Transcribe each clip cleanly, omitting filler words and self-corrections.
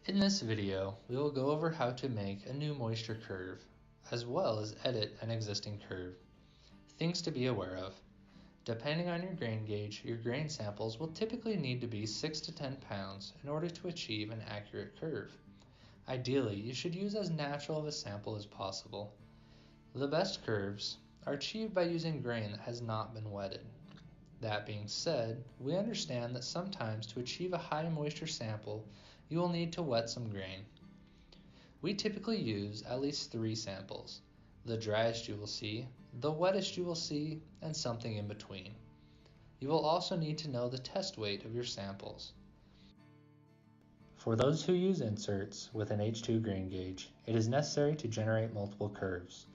In this video, we will go over how to make a new moisture curve, as well as edit an existing curve. Things to be aware of. Depending on your grain gauge, your grain samples will typically need to be 6 to 10 pounds in order to achieve an accurate curve. Ideally, you should use as natural of a sample as possible. The best curves are achieved by using grain that has not been wetted. That being said, we understand that sometimes to achieve a high moisture sample, you will need to wet some grain. We typically use at least 3 samples. The driest you will see, the wettest you will see, and something in between. You will also need to know the test weight of your samples. For those who use inserts with an H2 grain gauge, it is necessary to generate multiple curves.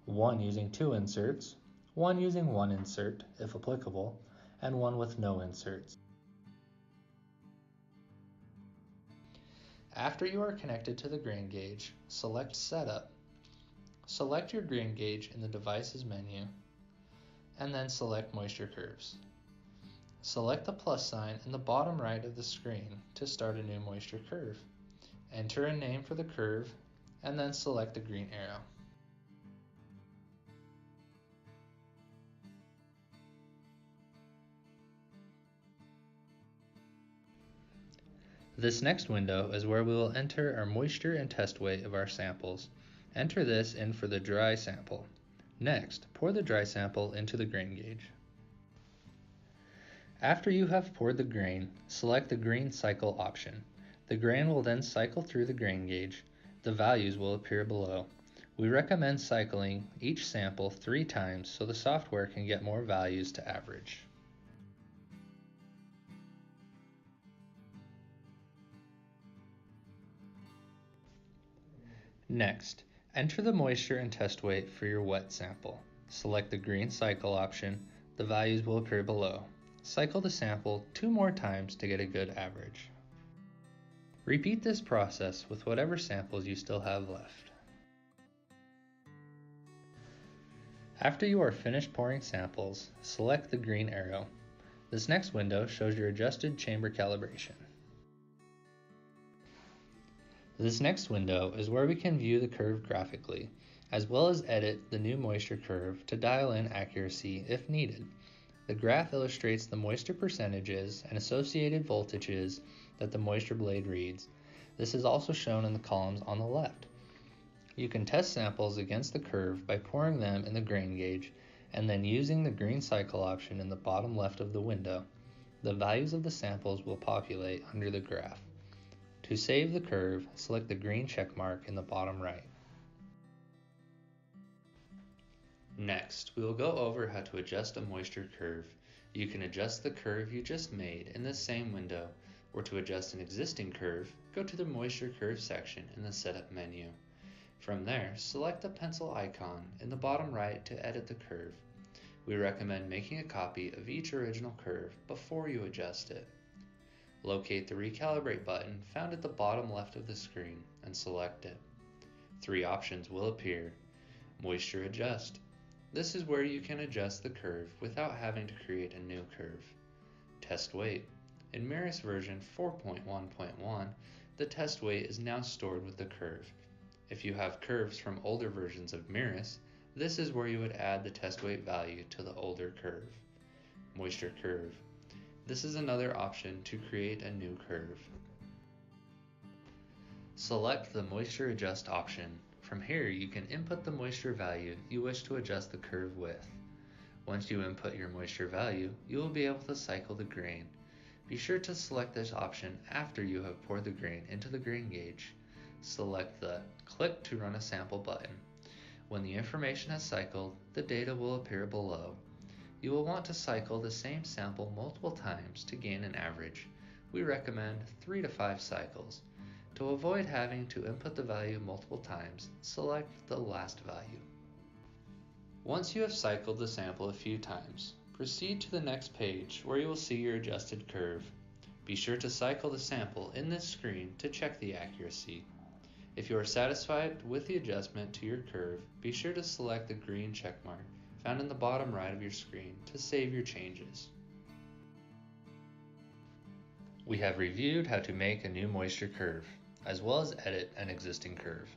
One using 2 inserts, one using 1 insert, if applicable, and one with no inserts. After you are connected to the grain gauge, select Setup. Select your grain gauge in the Devices menu, and then select Moisture Curves. Select the plus sign in the bottom right of the screen to start a new moisture curve. Enter a name for the curve, and then select the green arrow. This next window is where we will enter our moisture and test weight of our samples. Enter this in for the dry sample. Next, pour the dry sample into the grain gauge. After you have poured the grain, select the green cycle option. The grain will then cycle through the grain gauge. The values will appear below. We recommend cycling each sample 3 times so the software can get more values to average. Next, enter the moisture and test weight for your wet sample. Select the green cycle option. The values will appear below. Cycle the sample 2 more times to get a good average. Repeat this process with whatever samples you still have left. After you are finished pouring samples, select the green arrow. This next window shows your adjusted chamber calibration. This next window is where we can view the curve graphically, as well as edit the new moisture curve to dial in accuracy if needed. The graph illustrates the moisture percentages and associated voltages that the moisture blade reads. This is also shown in the columns on the left. You can test samples against the curve by pouring them in the grain gauge and then using the green cycle option in the bottom left of the window. The values of the samples will populate under the graph. To save the curve, select the green check mark in the bottom right. Next, we will go over how to adjust a moisture curve. You can adjust the curve you just made in this same window, or to adjust an existing curve, go to the moisture curve section in the Setup menu. From there, select the pencil icon in the bottom right to edit the curve. We recommend making a copy of each original curve before you adjust it. Locate the Recalibrate button found at the bottom left of the screen and select it. 3 options will appear. Moisture Adjust. This is where you can adjust the curve without having to create a new curve. Test Weight. In Miris version 4.1.1, the test weight is now stored with the curve. If you have curves from older versions of Miris, this is where you would add the test weight value to the older curve. Moisture Curve. This is another option to create a new curve. Select the Moisture Adjust option. From here, you can input the moisture value you wish to adjust the curve with. Once you input your moisture value, you will be able to cycle the grain. Be sure to select this option after you have poured the grain into the grain gauge. Select the Click to Run a Sample button. When the information has cycled, the data will appear below. You will want to cycle the same sample multiple times to gain an average. We recommend 3 to 5 cycles. To avoid having to input the value multiple times, select the last value. Once you have cycled the sample a few times, proceed to the next page where you will see your adjusted curve. Be sure to cycle the sample in this screen to check the accuracy. If you are satisfied with the adjustment to your curve, be sure to select the green checkmark found in the bottom right of your screen to save your changes. We have reviewed how to make a new moisture curve. as well as edit an existing curve.